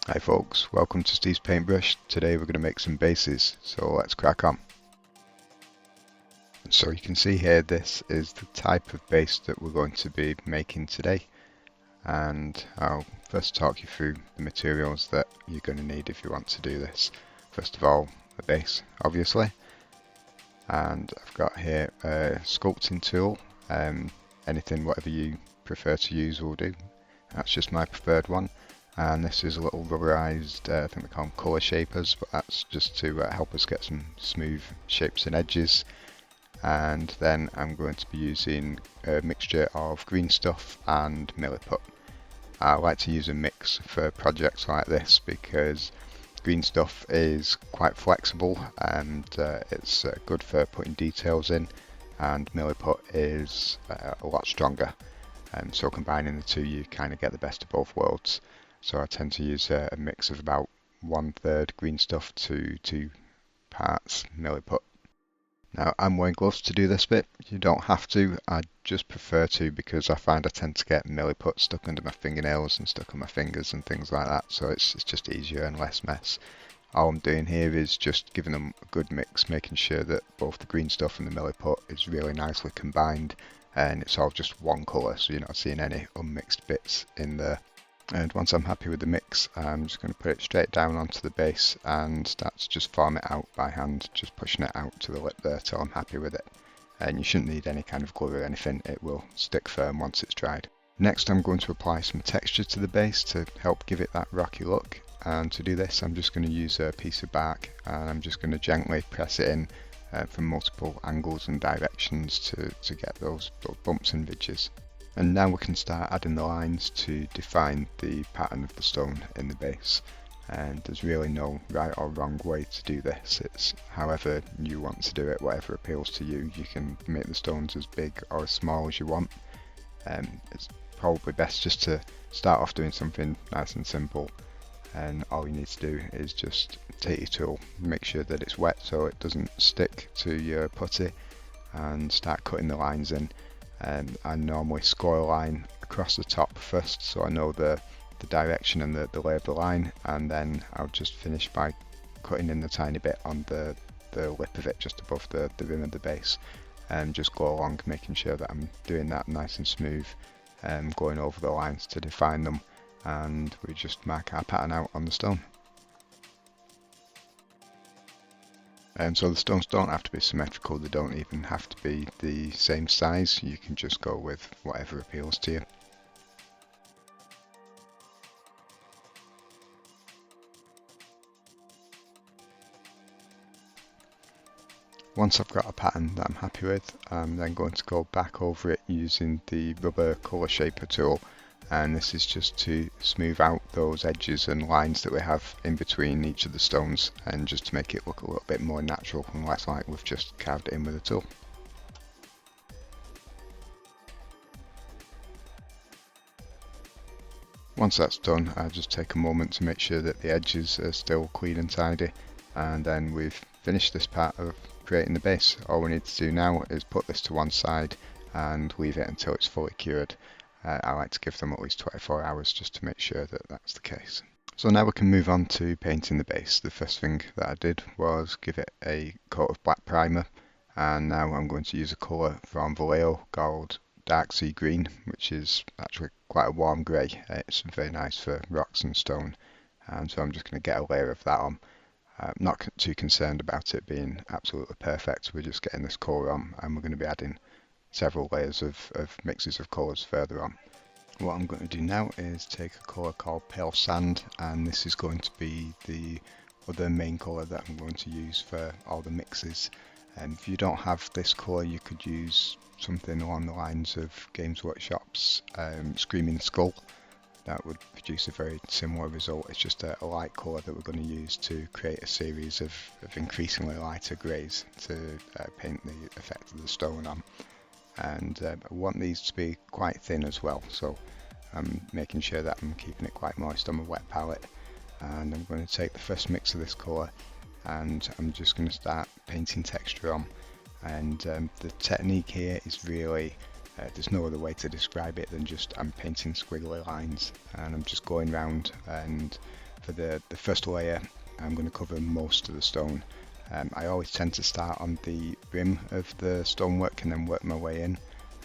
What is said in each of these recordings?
Hi folks, welcome to Steve's Paintbrush. Today we're going to make some bases, so let's crack on. So you can see here this is the type of base that we're going to be making today, and I'll first talk you through the materials that you're going to need if you want to do this. First of all, a base obviously, and I've got here a sculpting tool, anything whatever you prefer to use will do. That's just my preferred one. And this is a little rubberized, I think they call them colour shapers, but that's just to help us get some smooth shapes and edges. And then I'm going to be using a mixture of greenstuff and Millieput. I like to use a mix for projects like this because greenstuff is quite flexible and it's good for putting details in, and Millieput is a lot stronger. So combining the two, you kind of get the best of both worlds. So I tend to use a mix of about 1/3 green stuff to 2 parts Milliput. Now I'm wearing gloves to do this bit. You don't have to, I just prefer to because I find I tend to get Milliput stuck under my fingernails and stuck on my fingers and things like that, so it's just easier and less mess. All I'm doing here is just giving them a good mix, making sure that both the green stuff and the Milliput is really nicely combined and it's all just one colour, so you're not seeing any unmixed bits in there. And once I'm happy with the mix, I'm just going to put it straight down onto the base and start to just form it out by hand, just pushing it out to the lip there till I'm happy with it. And you shouldn't need any kind of glue or anything, it will stick firm once it's dried. Next I'm going to apply some texture to the base to help give it that rocky look, and to do this I'm just going to use a piece of bark and I'm just going to gently press it in from multiple angles and directions to get those bumps and ridges. And now we can start adding the lines to define the pattern of the stone in the base. And there's really no right or wrong way to do this, it's however you want to do it, whatever appeals to you. You can make the stones as big or as small as you want. It's probably best just to start off doing something nice and simple, and all you need to do is just take your tool, make sure that it's wet so it doesn't stick to your putty, and start cutting the lines in. I normally score a line across the top first so I know the direction and the lay of the line, and then I'll just finish by cutting in the tiny bit on the lip of it just above the rim of the base, and just go along making sure that I'm doing that nice and smooth, going over the lines to define them, and we just mark our pattern out on the stone. So the stones don't have to be symmetrical, they don't even have to be the same size, you can just go with whatever appeals to you. Once I've got a pattern that I'm happy with, I'm then going to go back over it using the rubber colour shaper tool, and this is just to smooth out those edges and lines that we have in between each of the stones, and just to make it look a little bit more natural and less like we've just carved it in with a tool. Once that's done, I just take a moment to make sure that the edges are still clean and tidy, and then we've finished this part of creating the base. All we need to do now is put this to one side and leave it until it's fully cured. I like to give them at least 24 hours just to make sure that that's the case. So now we can move on to painting the base. The first thing that I did was give it a coat of black primer, and now I'm going to use a colour from Vallejo called Dark Sea Green, which is actually quite a warm grey. It's very nice for rocks and stone, and so I'm just going to get a layer of that on. I'm not too concerned about it being absolutely perfect, we're just getting this colour on, and we're going to be adding several layers of mixes of colours further on. What I'm going to do now is take a colour called Pale Sand, and this is going to be the other main colour that I'm going to use for all the mixes. If you don't have this colour, you could use something along the lines of Games Workshop's Screaming Skull. That would produce a very similar result. It's just a light colour that we're going to use to create a series of increasingly lighter greys to paint the effect of the stone on. And I want these to be quite thin as well, so I'm making sure that I'm keeping it quite moist on my wet palette. And I'm going to take the first mix of this colour and I'm just going to start painting texture on. And the technique here is really, there's no other way to describe it than just I'm painting squiggly lines, and I'm just going around and For the first layer, I'm going to cover most of the stone. I always tend to start on the rim of the stonework and then work my way in,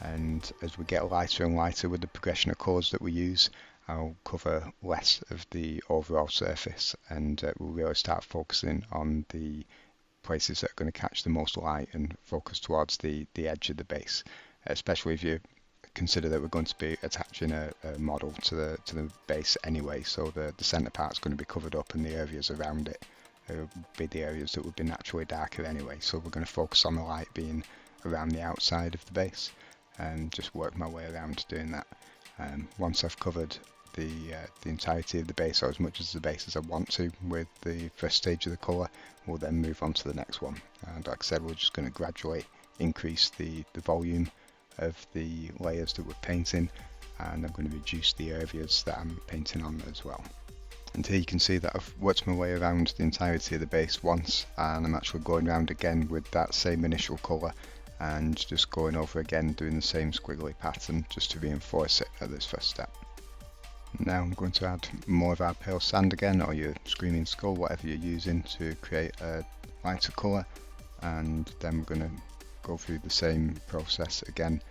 and as we get lighter and lighter with the progression of colours that we use, I'll cover less of the overall surface, and we'll really start focusing on the places that are going to catch the most light and focus towards the edge of the base, especially if you consider that we're going to be attaching a model to the base anyway, so the centre part's going to be covered up and the areas around it will be the areas that would be naturally darker anyway, so we're going to focus on the light being around the outside of the base and just work my way around doing that. Once I've covered the entirety of the base, or as much as the base as I want to with the first stage of the colour, we'll then move on to the next one. And like I said, we're just going to gradually increase the volume of the layers that we're painting, and I'm going to reduce the areas that I'm painting on as well. And here you can see that I've worked my way around the entirety of the base once, and I'm actually going around again with that same initial colour and just going over again doing the same squiggly pattern just to reinforce it at this first step. Now I'm going to add more of our pale sand again, or your screaming skull, whatever you're using to create a lighter colour, and then we're going to go through the same process again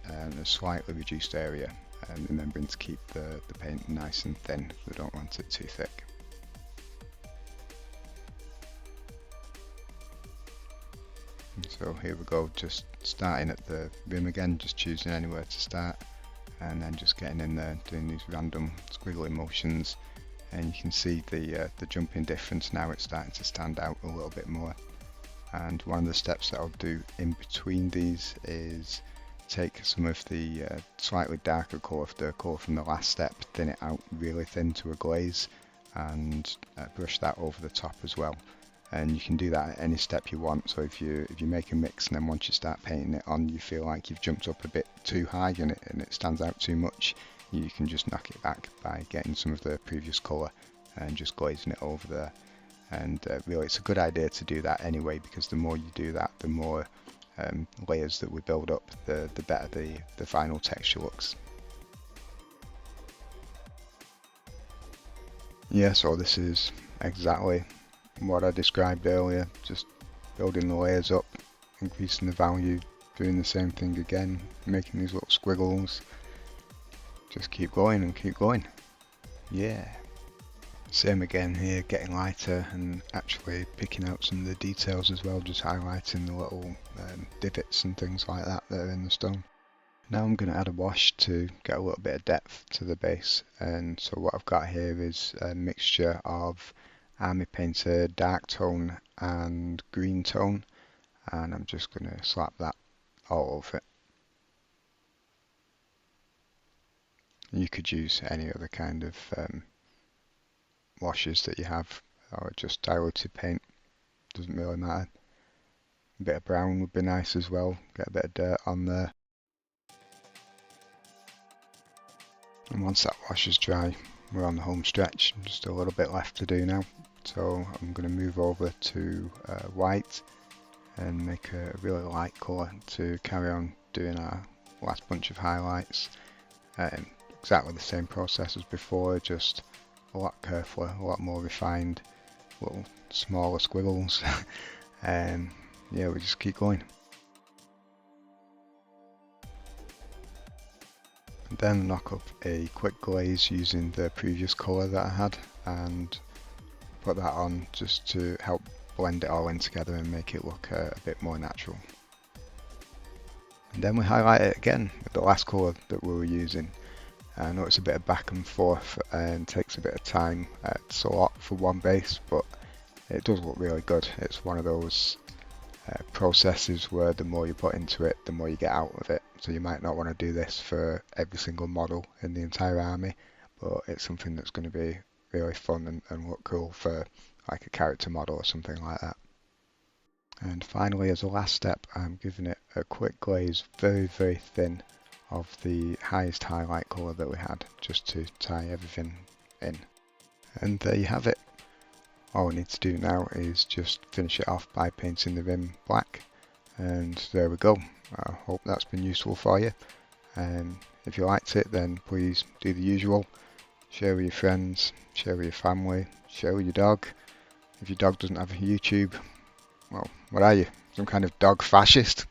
in a slightly reduced area, and remembering to keep the paint nice and thin, we don't want it too thick. So here we go, just starting at the rim again, just choosing anywhere to start, and then just getting in there, doing these random squiggly motions, and you can see the jumping difference now. It's starting to stand out a little bit more. And one of the steps that I'll do in between these is take some of the slightly darker colour, the colour from the last step, thin it out really thin to a glaze, and brush that over the top as well. And you can do that at any step you want. So if you make a mix and then once you start painting it on, you feel like you've jumped up a bit too high and it stands out too much, you can just knock it back by getting some of the previous colour and just glazing it over there. And really, it's a good idea to do that anyway, because the more you do that, the more layers that we build up, the better the final texture looks. Yeah, so this is exactly what I described earlier, just building the layers up, increasing the value, doing the same thing again, making these little squiggles, just keep going and keep going. Yeah. Same again here, getting lighter and actually picking out some of the details as well, just highlighting the little divots and things like that that are in the stone. Now I'm going to add a wash to get a little bit of depth to the base, and so what I've got here is a mixture of Army Painter dark tone and green tone, and I'm just going to slap that all over it. You could use any other kind of washes that you have, or just diluted paint, doesn't really matter. A bit of brown would be nice as well, get a bit of dirt on there. And once that wash is dry, we're on the home stretch, just a little bit left to do now. So I'm going to move over to white and make a really light colour to carry on doing our last bunch of highlights. Exactly the same process as before, just a lot carefully, a lot more refined, little smaller squiggles. Yeah, we just keep going. And then knock up a quick glaze using the previous colour that I had and put that on just to help blend it all in together and make it look a bit more natural. And then we highlight it again with the last colour that we were using. I know it's a bit of back and forth and takes a bit of time. It's a lot for one base, but it does look really good. It's one of those processes where the more you put into it, the more you get out of it. So you might not want to do this for every single model in the entire army, but it's something that's going to be really fun and look cool for like a character model or something like that. And finally, as a last step, I'm giving it a quick glaze, very, very thin, of the highest highlight colour that we had, just to tie everything in. And there you have it. All we need to do now is just finish it off by painting the rim black, and there we go. I hope that's been useful for you, and if you liked it, then please do the usual, share with your friends, share with your family, share with your dog. If your dog doesn't have a YouTube, well, what are you? Some kind of dog fascist?